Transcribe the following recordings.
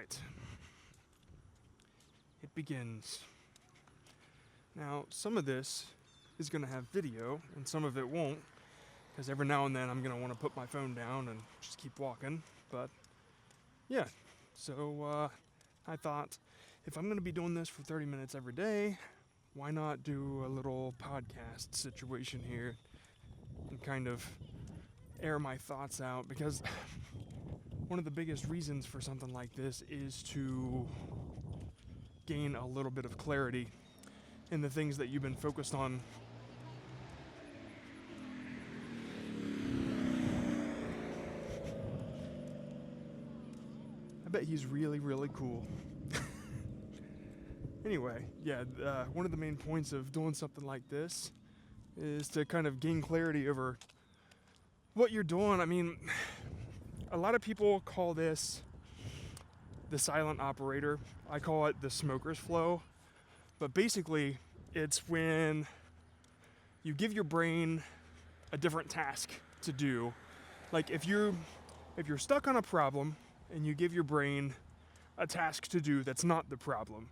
right. It begins. Now, some of this is going to have video, and some of it won't, because every now and then I'm going to want to put my phone down and just keep walking. But, yeah. So, I thought, if I'm going to be doing this for 30 minutes every day, why not do a little podcast situation here and kind of air my thoughts out? Because one of the biggest reasons for something like this is to gain a little bit of clarity in the things that you've been focused on. I bet he's really, really cool. Anyway, yeah, one of the main points of doing something like this is to kind of gain clarity over what you're doing. I mean, a lot of people call this the silent operator. I call it the smoker's flow. But basically, it's when you give your brain a different task to do. Like if you're stuck on a problem and you give your brain a task to do that's not the problem,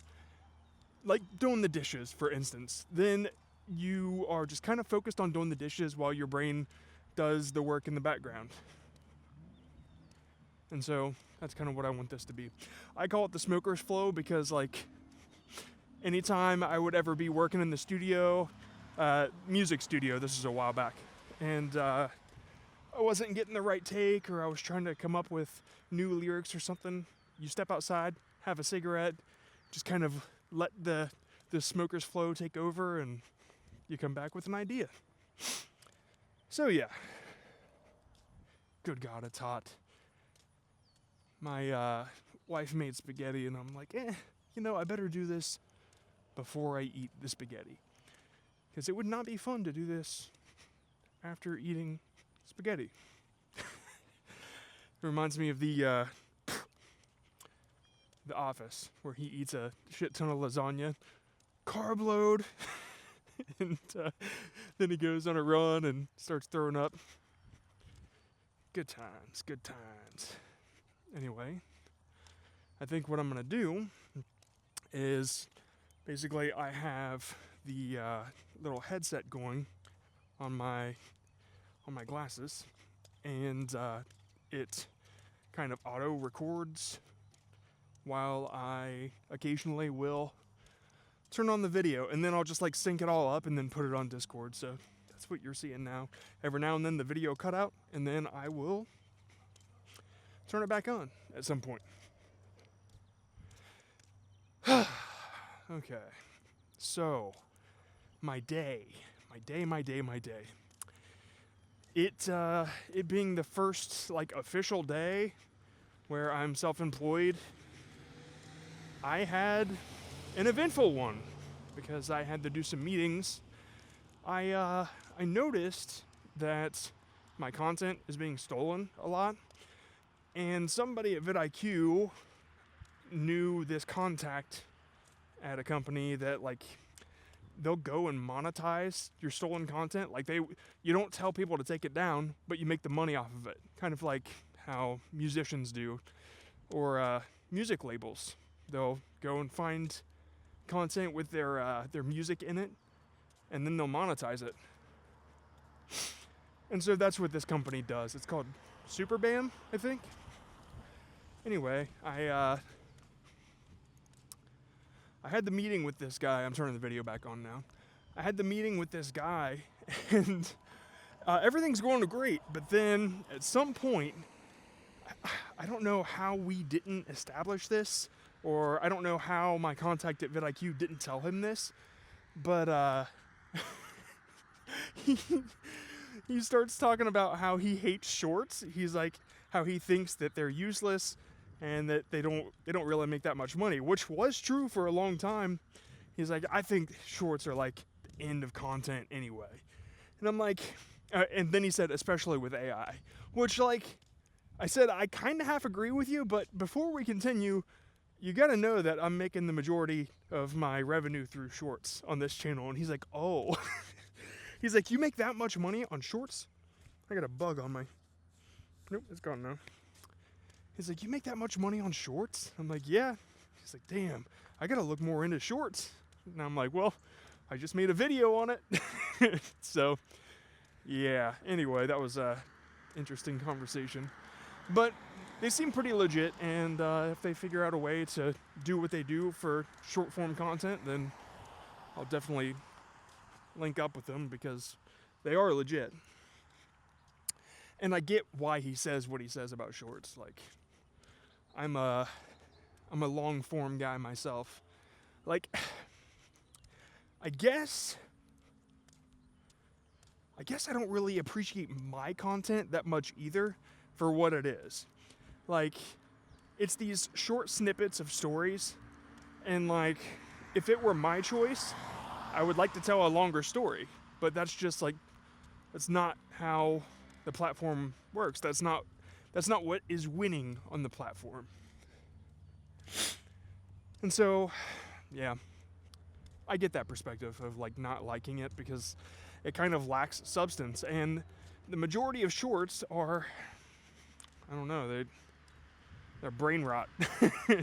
like doing the dishes, for instance, then you are just kind of focused on doing the dishes while your brain does the work in the background. And so that's kind of what I want this to be. I call it the smoker's flow because, like, anytime I would ever be working in the studio, music studio, this is a while back, and I wasn't getting the right take, or I was trying to come up with new lyrics or something, you step outside, have a cigarette, just kind of let the smoker's flow take over, and you come back with an idea. So yeah. Good God, it's hot. My wife made spaghetti, and I'm like, I better do this before I eat the spaghetti. Because it would not be fun to do this after eating spaghetti. It reminds me of the Office, where he eats a shit ton of lasagna, carb load, and then he goes on a run and starts throwing up. Good times, good times. Anyway, I think what I'm going to do is basically I have the little headset going on my glasses, and it kind of auto records while I occasionally will turn on the video, and then I'll just like sync it all up and then put it on Discord. So that's what you're seeing now. Every now and then the video cut out, and then I will turn it back on at some point. Okay, so my day. It being the first like official day where I'm self-employed, I had an eventful one because I had to do some meetings. I noticed that my content is being stolen a lot, and somebody at vidIQ knew this contact at a company that, like, they'll go and monetize your stolen content. Like, you don't tell people to take it down, but you make the money off of it. Kind of like how musicians do, or music labels. They'll go and find content with their music in it, and then they'll monetize it. And so that's what this company does. It's called Superbam, I think. Anyway, I had the meeting with this guy. I'm turning the video back on now. I had the meeting with this guy, and everything's going great. But then at some point, I don't know how we didn't establish this, or I don't know how my contact at vidIQ didn't tell him this, but he starts talking about how he hates shorts. He's like, how he thinks that they're useless and that they don't really make that much money, which was true for a long time. He's like, I think shorts are like the end of content anyway. And I'm like, and then he said, especially with AI, which, like, I said, I kind of half agree with you, but before we continue, you got to know that I'm making the majority of my revenue through shorts on this channel. And he's like, oh. He's like, you make that much money on shorts? I got a bug on my... Nope, it's gone now. He's like, you make that much money on shorts? I'm like, yeah. He's like, damn, I gotta look more into shorts. And I'm like, well, I just made a video on it. So, yeah. Anyway, that was a interesting conversation. But they seem pretty legit, and if they figure out a way to do what they do for short form content, then I'll definitely link up with them because they are legit. And I get why he says what he says about shorts. Like, I'm a long form guy myself. Like, I guess I don't really appreciate my content that much either for what it is. Like, it's these short snippets of stories, and like, if it were my choice, I would like to tell a longer story, but that's just like, that's not how the platform works. That's not what is winning on the platform. And so, yeah, I get that perspective of like not liking it because it kind of lacks substance, and the majority of shorts are, I don't know, they're brain rot.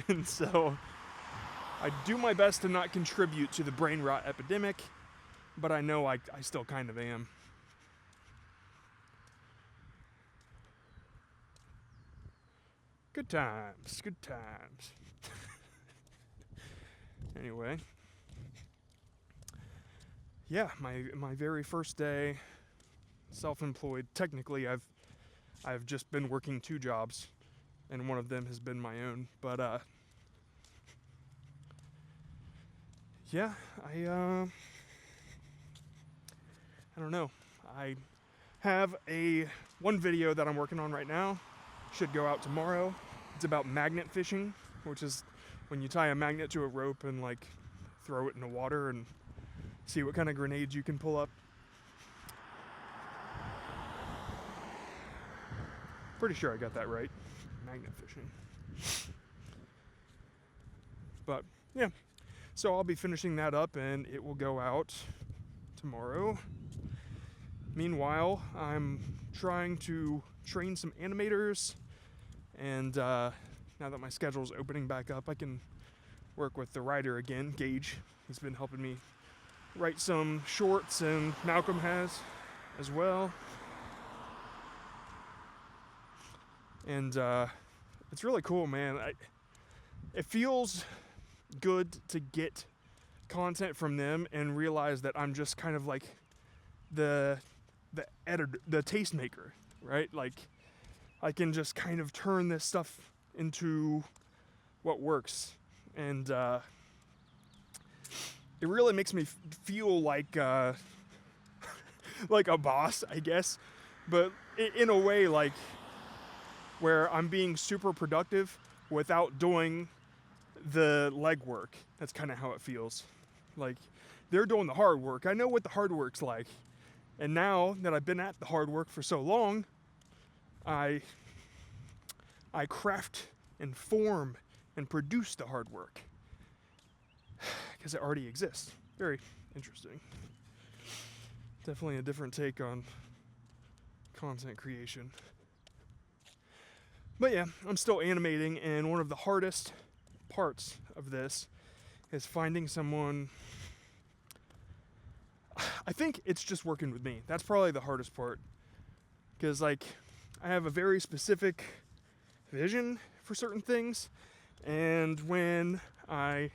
And so I do my best to not contribute to the brain rot epidemic, but I know I still kind of am. Good times, good times. Anyway, yeah, my very first day self-employed. Technically, I've just been working 2 jobs, and one of them has been my own. But yeah, I don't know. I have one video that I'm working on right now. Should go out tomorrow. It's about magnet fishing, which is when you tie a magnet to a rope and like throw it in the water and see what kind of grenades you can pull up. Pretty sure I got that right. Magnet fishing. But yeah, so I'll be finishing that up and it will go out tomorrow. Meanwhile, I'm trying to train some animators, and now that my schedule is opening back up, I can work with the writer again, Gage. He's been helping me write some shorts, and Malcolm has as well. And it's really cool, man. It feels good to get content from them and realize that I'm just kind of like the editor, the tastemaker, right? Like, I can just kind of turn this stuff into what works, and it really makes me feel like like a boss, I guess, but in a way, like, where I'm being super productive without doing the legwork. That's kind of how it feels. Like, they're doing the hard work. I know what the hard work's like. And now that I've been at the hard work for so long, I craft and form and produce the hard work because it already exists. Very interesting. Definitely a different take on content creation. But yeah, I'm still animating, and one of the hardest parts of this is finding someone. I think it's just working with me. That's probably the hardest part, because like, I have a very specific vision for certain things, and when I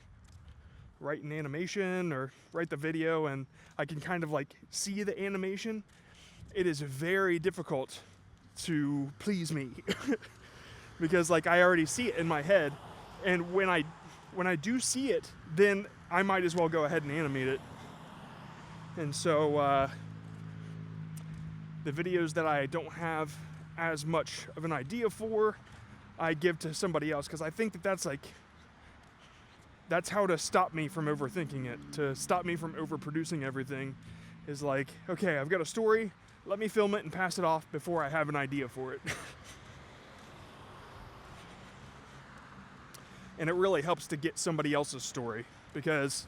write an animation or write the video and I can kind of like see the animation, it is very difficult to please me because like I already see it in my head, and when I do see it, then I might as well go ahead and animate it. And so the videos that I don't have as much of an idea for, I give to somebody else, because I think that that's how to stop me from overthinking it, to stop me from overproducing everything, is like, okay, I've got a story, let me film it and pass it off before I have an idea for it. And it really helps to get somebody else's story, because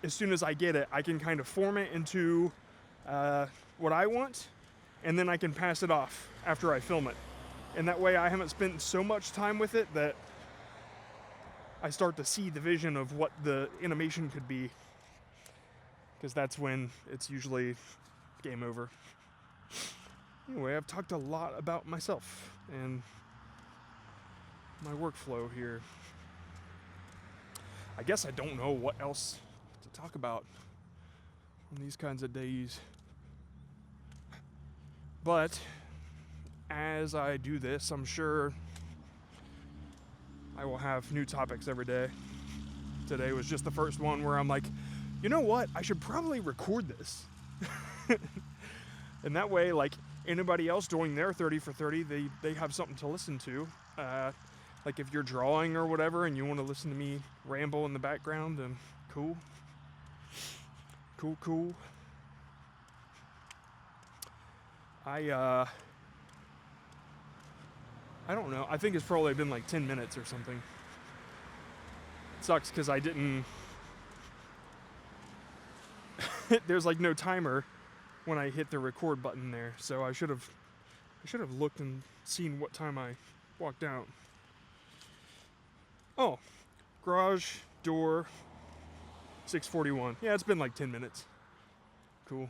as soon as I get it, I can kind of form it into what I want, and then I can pass it off after I film it. And that way I haven't spent so much time with it that I start to see the vision of what the animation could be. Because that's when it's usually game over. Anyway, I've talked a lot about myself and my workflow here. I guess I don't know what else to talk about on these kinds of days. But as I do this, I'm sure I will have new topics every day. Today was just the first one where I'm like, you know what? I should probably record this. And that way, like, anybody else doing their 30 for 30, they have something to listen to. Like if you're drawing or whatever and you want to listen to me ramble in the background, then cool. Cool. I don't know. I think it's probably been like 10 minutes or something. It sucks because I didn't... There's like no timer when I hit the record button there, so I should have looked and seen what time I walked out. Oh, garage door 6:41. Yeah, it's been like 10 minutes. Cool.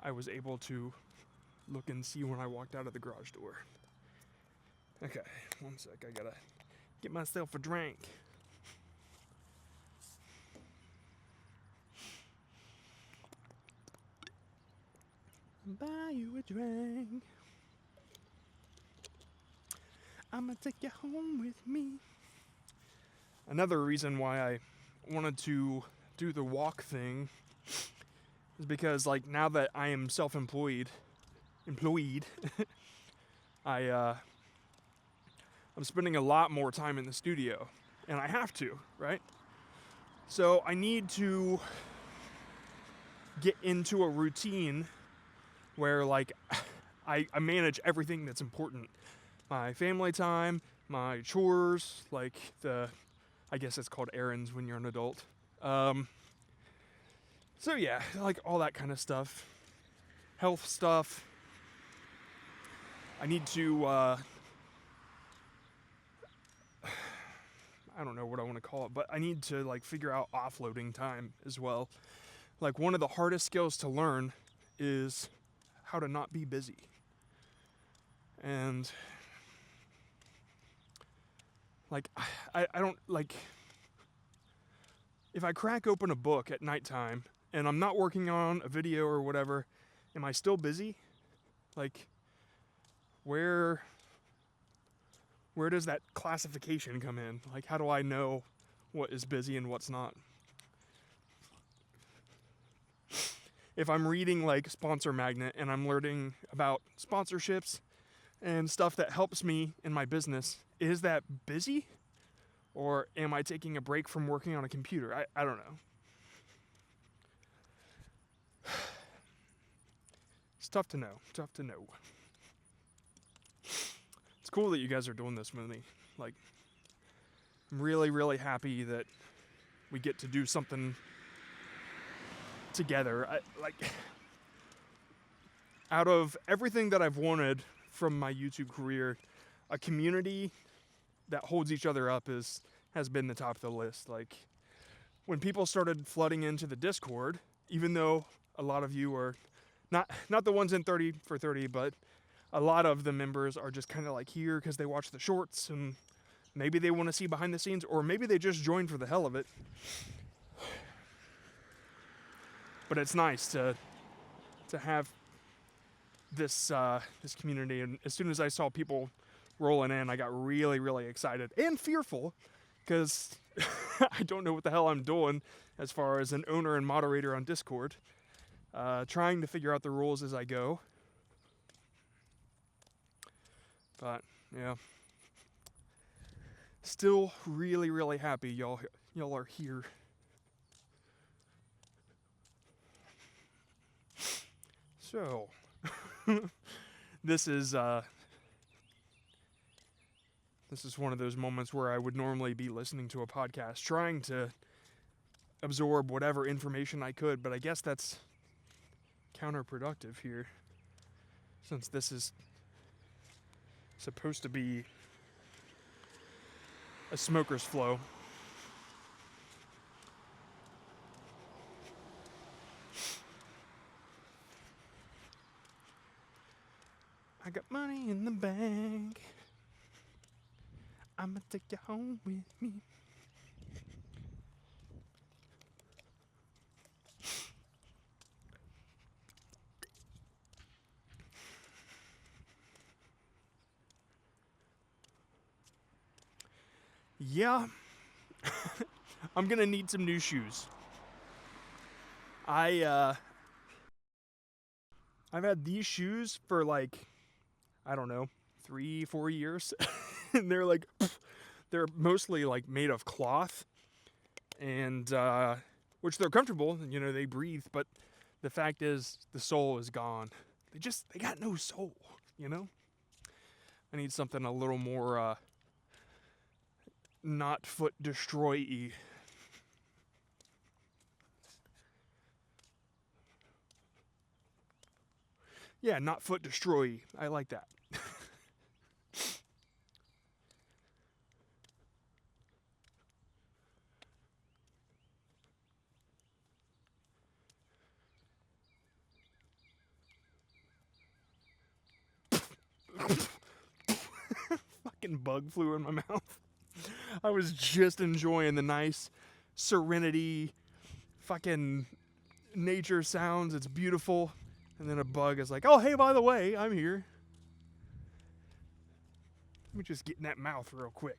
I was able to look and see when I walked out of the garage door. Okay, one sec. I gotta get myself a drink. Buy you a drink. I'ma take you home with me. Another reason why I wanted to do the walk thing is because, like, now that I am self-employed, I'm spending a lot more time in the studio, and I have to, right? So I need to get into a routine where, like, I manage everything that's important. My family time, my chores, like I guess it's called errands when you're an adult. So yeah, like all that kind of stuff. Health stuff. I need to, I don't know what I want to call it, but I need to, like, figure out offloading time as well. Like, one of the hardest skills to learn is how to not be busy. And like, I don't, like, if I crack open a book at nighttime and I'm not working on a video or whatever, am I still busy? Like, where does that classification come in? Like, how do I know what is busy and what's not? If I'm reading, like, Sponsor Magnet and I'm learning about sponsorships and stuff that helps me in my business, is that busy? Or am I taking a break from working on a computer? I don't know. It's tough to know. It's cool that you guys are doing this with me. Like, I'm really, really happy that we get to do something together. Out of everything that I've wanted from my YouTube career, a community that holds each other up has been the top of the list. Like, when people started flooding into the Discord, even though a lot of you are not the ones in 30 for 30, but a lot of the members are just kind of like here because they watch the shorts and maybe they want to see behind the scenes, or maybe they just joined for the hell of it. But it's nice to have this community, and as soon as I saw people rolling in, I got really, really excited and fearful because I don't know what the hell I'm doing as far as an owner and moderator on Discord. Trying to figure out the rules as I go. But yeah, still really, really happy y'all are here. So this is one of those moments where I would normally be listening to a podcast, trying to absorb whatever information I could, but I guess that's counterproductive here. since this is supposed to be a smoker's flow. I got money in the bank. I'ma take you home with me. Yeah, I'm gonna need some new shoes. I've had these shoes for like, I don't know, 3-4 years. And they're like, they're mostly like made of cloth, and which they're comfortable, you know, they breathe, but the fact is the sole is gone. They got no sole, you know? I need something a little more not foot destroy-y. Yeah, not foot destroy-y. I like that. Fucking bug flew in my mouth. I was just enjoying the nice serenity, fucking nature sounds. It's beautiful. And then a bug is like, oh, hey, by the way, I'm here. Let me just get in that mouth real quick.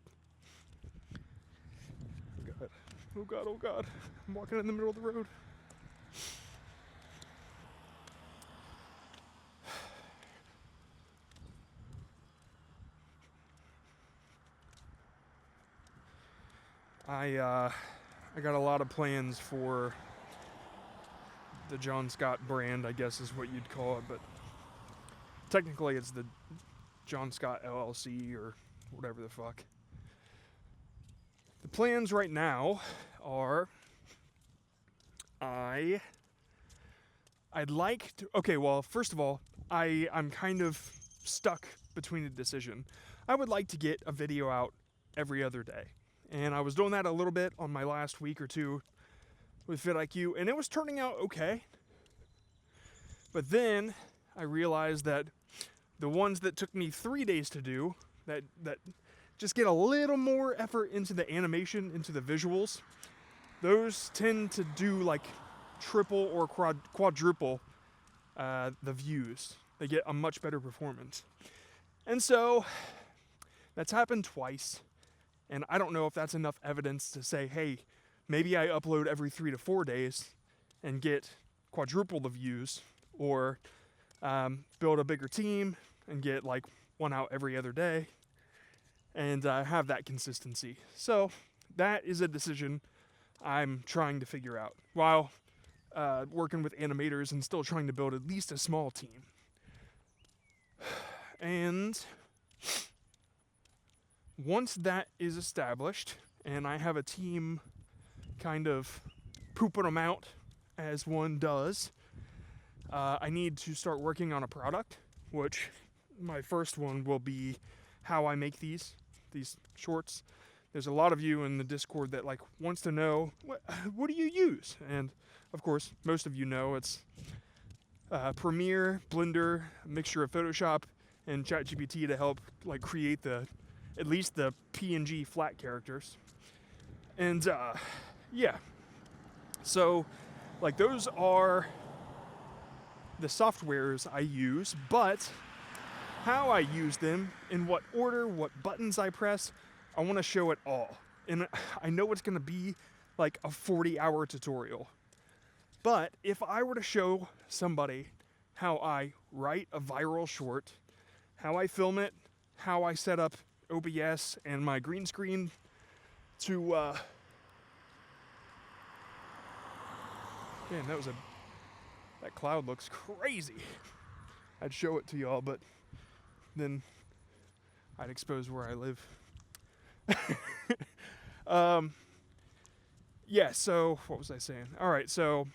Oh, God. Oh, God, oh, God. I'm walking in the middle of the road. I got a lot of plans for the John Scott brand, I guess is what you'd call it, but technically it's the John Scott LLC or whatever the fuck. The plans right now are I'd like to, okay, well, first of all, I'm kind of stuck between a decision. I would like to get a video out every other day. And I was doing that a little bit on my last week or two with vidIQ, and it was turning out okay. But then I realized that the ones that took me 3 days to do, that just get a little more effort into the animation, into the visuals, those tend to do like triple or quadruple the views. They get a much better performance. And so that's happened twice. And I don't know if that's enough evidence to say, hey, maybe I upload every 3 to 4 days and get quadruple the views, or build a bigger team and get like one out every other day and have that consistency. So that is a decision I'm trying to figure out while working with animators and still trying to build at least a small team. And once that is established and I have a team kind of pooping them out as one does, I need to start working on a product, which my first one will be how I make these shorts. There's a lot of you in the Discord that like wants to know, what do you use? And of course, most of you know it's Premiere, Blender, a mixture of Photoshop and ChatGPT to help like create at least the PNG flat characters. And yeah, so like those are the softwares I use, but how I use them, in what order, what buttons I press, I want to show it all. And I know it's going to be like a 40-hour tutorial. But if I were to show somebody how I write a viral short, how I film it, how I set up OBS and my green screen to man, that cloud looks crazy. I'd show it to y'all, but then I'd expose where I live. Yeah, so what was I saying? All right, so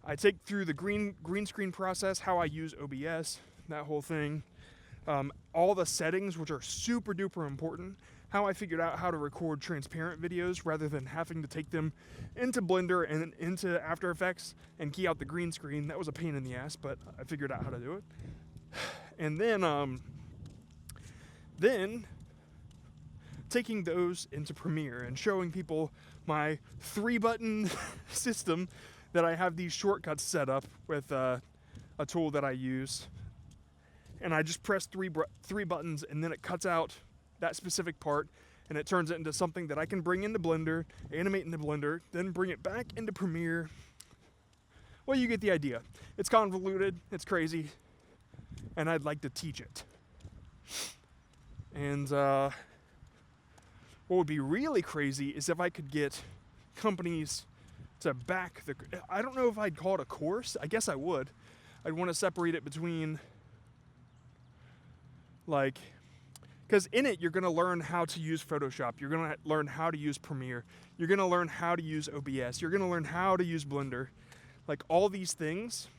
I take through the green screen process, how I use OBS, that whole thing. All the settings, which are super duper important. How I figured out how to record transparent videos rather than having to take them into Blender and into After Effects and key out the green screen. That was a pain in the ass, but I figured out how to do it. And then taking those into Premiere and showing people my 3-button system that I have these shortcuts set up with a tool that I use. And I just press three buttons, and then it cuts out that specific part, and it turns it into something that I can bring into Blender, animate into Blender, then bring it back into Premiere. Well, you get the idea. It's convoluted, it's crazy, and I'd like to teach it. And what would be really crazy is if I could get companies to back the... I don't know if I'd call it a course. I guess I would. I'd want to separate it between, like... Because in it, you're going to learn how to use Photoshop. You're going to learn how to use Premiere. You're going to learn how to use OBS. You're going to learn how to use Blender. Like, all these things.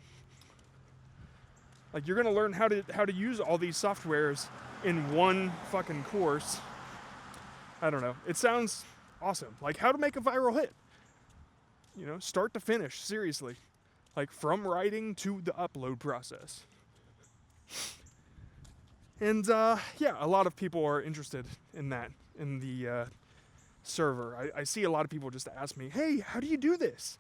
Like, you're going to learn how to use all these softwares in one fucking course. I don't know. It sounds awesome. Like, how to make a viral hit. You know, start to finish, seriously. Like, from writing to the upload process. And, yeah, a lot of people are interested in that, in the server. I see a lot of people just ask me, hey, how do you do this?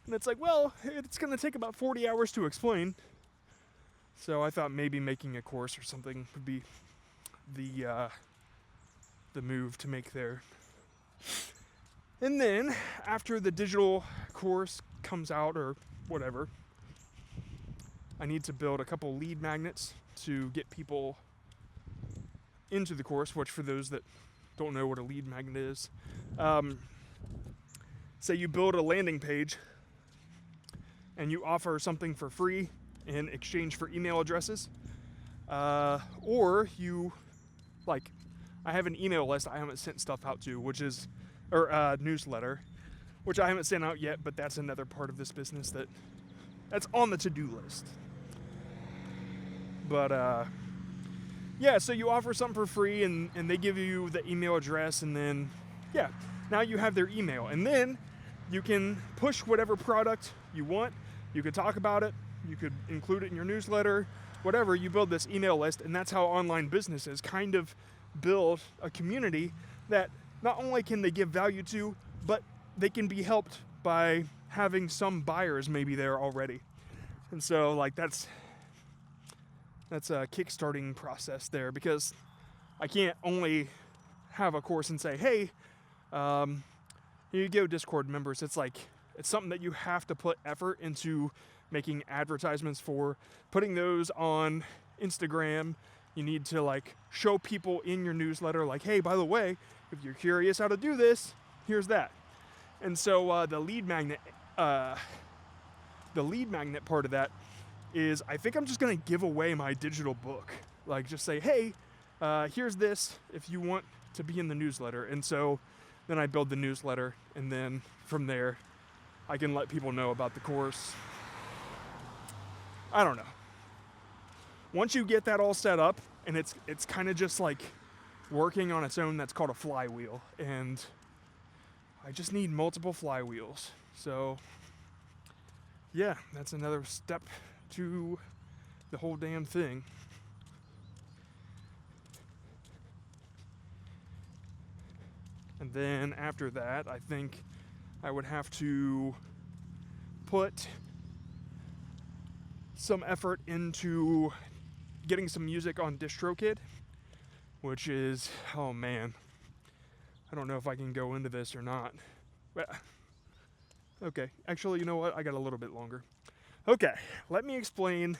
And it's like, well, it's going to take about 40 hours to explain. So I thought maybe making a course or something would be the move to make there. And then, after the digital course comes out, or whatever, I need to build a couple lead magnets to get people into the course, which for those that don't know what a lead magnet is, say you build a landing page and you offer something for free in exchange for email addresses, or you, like, I have an email list I haven't sent stuff out to, which is, or newsletter, which I haven't sent out yet, but that's another part of this business that's on the to-do list. But, yeah, so you offer something for free, and they give you the email address, and then, yeah, now you have their email. And then you can push whatever product you want. You could talk about it. You could include it in your newsletter, whatever. You build this email list, and that's how online businesses kind of build a community that not only can they give value to, but they can be helped by having some buyers maybe there already. And so, like, that's a kickstarting process there, because I can't only have a course and say, hey, here you go, Discord members. It's like, it's something that you have to put effort into making advertisements for, putting those on Instagram. You need to, like, show people in your newsletter, like, hey, by the way, if you're curious how to do this, here's that. And so the lead magnet part of that is, I think I'm just going to give away my digital book. Like, just say, hey, here's this if you want to be in the newsletter. And so then I build the newsletter, and then from there, I can let people know about the course. I don't know. Once you get that all set up, and it's kind of just like working on its own, that's called a flywheel. And I just need multiple flywheels. So, yeah, that's another step to the whole damn thing. And then after that, I think I would have to put some effort into getting some music on DistroKid, which is, oh man, I don't know if I can go into this or not. But, okay, actually, you know what? I got a little bit longer. Okay, let me explain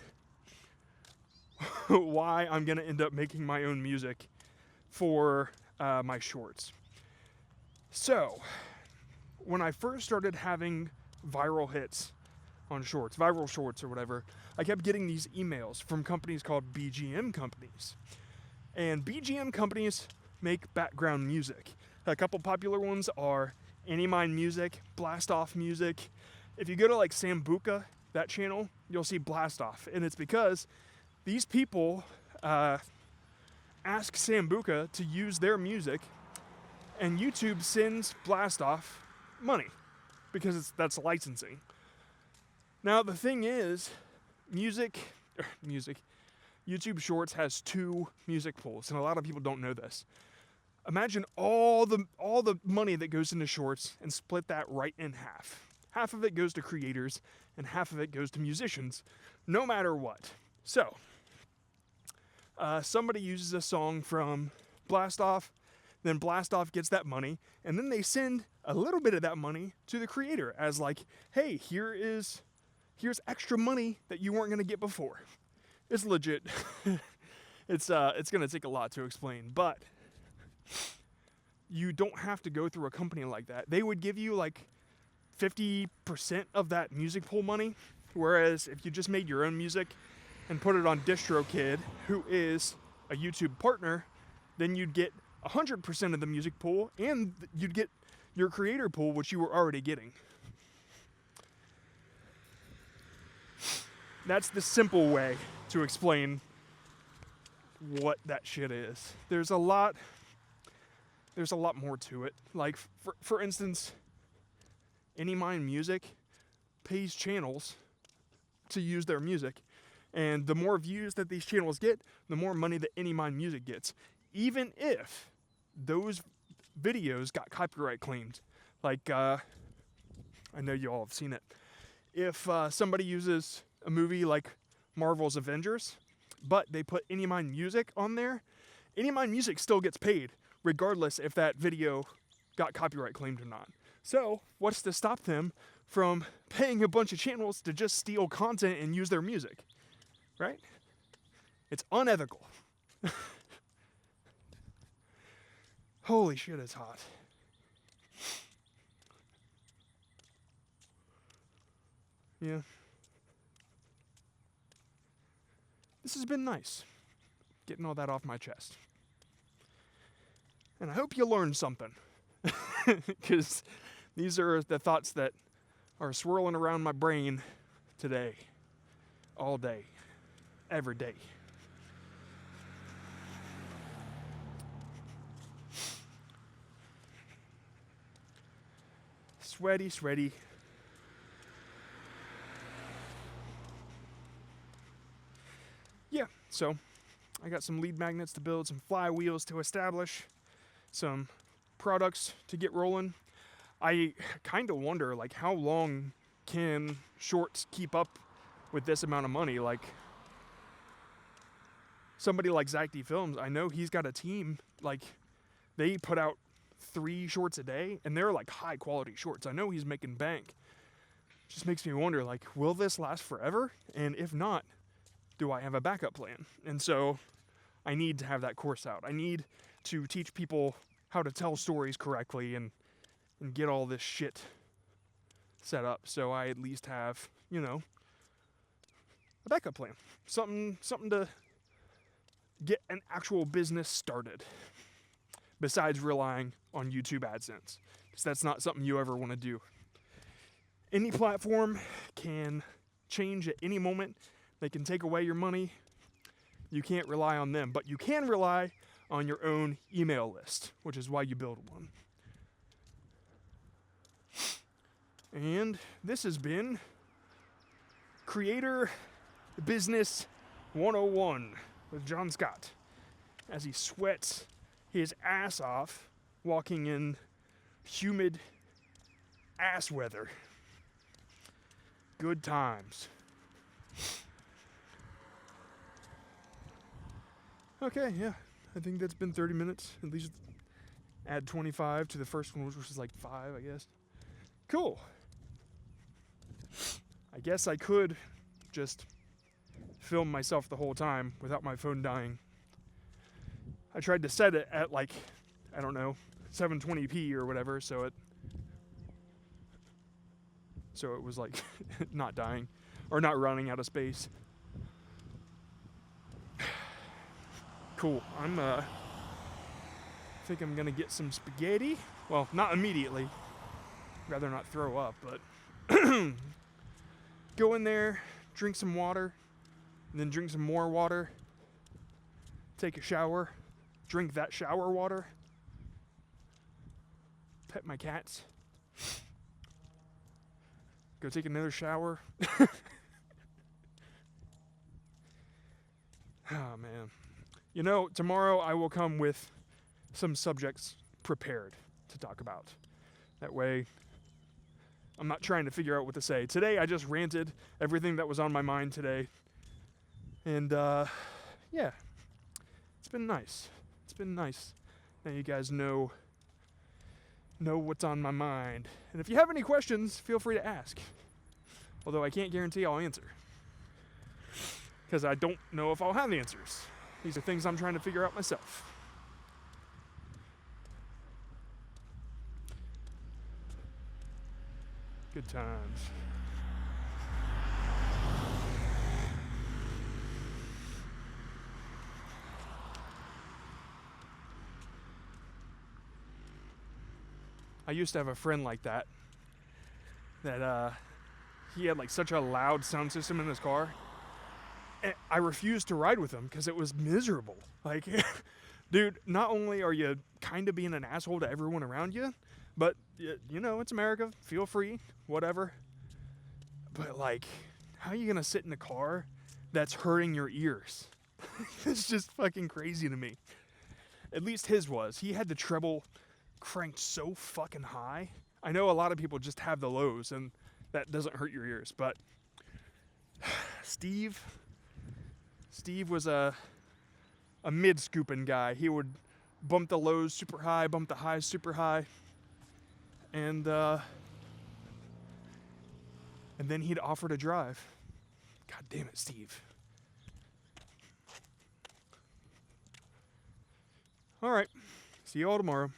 why I'm going to end up making my own music for my shorts. So, when I first started having viral hits on shorts, viral shorts or whatever, I kept getting these emails from companies called BGM companies. And BGM companies make background music. A couple popular ones are Anymind Music, Blast Off Music. If you go to like Sambuca, that channel, you'll see Blast Off. And it's because these people ask Sambuca to use their music, and YouTube sends Blastoff money because that's licensing. Now the thing is, YouTube Shorts has 2 music pools, and a lot of people don't know this. Imagine all the money that goes into Shorts and split that right in half. Half of it goes to creators, and half of it goes to musicians, no matter what. So, somebody uses a song from Blastoff, then Blastoff gets that money, and then they send a little bit of that money to the creator as like, hey, here's extra money that you weren't gonna get before. It's legit. It's gonna take a lot to explain, but you don't have to go through a company like that. They would give you like 50% of that music pool money, whereas if you just made your own music and put it on DistroKid, who is a YouTube partner, then you'd get 100% of the music pool, and you'd get your creator pool, which you were already getting. That's the simple way to explain what that shit is. There's a lot more to it. Like, for instance, Anymind Music pays channels to use their music, and the more views that these channels get, the more money that Anymind Music gets, even if those videos got copyright claimed. Like, I know you all have seen it. If somebody uses a movie like Marvel's Avengers, but they put Anymind Music on there, Anymind Music still gets paid, regardless if that video got copyright claimed or not. So, what's to stop them from paying a bunch of channels to just steal content and use their music? Right? It's unethical. Holy shit, it's hot. Yeah. This has been nice, getting all that off my chest. And I hope you learned something, because these are the thoughts that are swirling around my brain today, all day, every day. Sweaty. Yeah, so I got some lead magnets to build, some flywheels to establish, some products to get rolling. I kind of wonder, like, how long can Shorts keep up with this amount of money? Like, somebody like Zach D Films, I know he's got a team, like, they put out 3 shorts a day, and they're like high quality shorts. I know he's making bank. Just makes me wonder, like, will this last forever? And if not, do I have a backup plan? And so I need to have that course out. I need to teach people how to tell stories correctly and get all this shit set up, so I at least have, you know, a backup plan. Something to get an actual business started, besides relying on YouTube AdSense, because that's not something you ever want to do. Any platform can change at any moment. They can take away your money. You can't rely on them, but you can rely on your own email list, which is why you build one. And this has been Creator Business 101 with John Scott, as he sweats his ass off walking in humid ass weather. Good times. Okay, yeah, I think that's been 30 minutes. At least add 25 to the first one, which was like 5, I guess. Cool. I guess I could just film myself the whole time without my phone dying. I tried to set it at, like, I don't know, 720p or whatever, so it was like not dying or not running out of space. Cool. I think I'm gonna get some spaghetti. Well, not immediately. Rather not throw up, but go in there, drink some water, and then drink some more water, take a shower, drink that shower water, pet my cats, go take another shower. Oh, man. You know, tomorrow I will come with some subjects prepared to talk about. That way, I'm not trying to figure out what to say. Today, I just ranted everything that was on my mind today. And, yeah. It's been nice. It's been nice. Now you guys know what's on my mind. And if you have any questions, feel free to ask. Although I can't guarantee I'll answer. Because I don't know if I'll have answers. These are things I'm trying to figure out myself. Good times. I used to have a friend like that. He had like such a loud sound system in his car. And I refused to ride with him because it was miserable. Like, dude, not only are you kind of being an asshole to everyone around you, but, you know, it's America. Feel free, whatever. But, like, how are you going to sit in a car that's hurting your ears? It's just fucking crazy to me. At least his was. He had the treble cranked so fucking high. I know a lot of people just have the lows, and that doesn't hurt your ears. But Steve was a mid-scooping guy. He would bump the lows super high, bump the highs super high. And then he'd offer to drive. God damn it, Steve. All right. See you all tomorrow.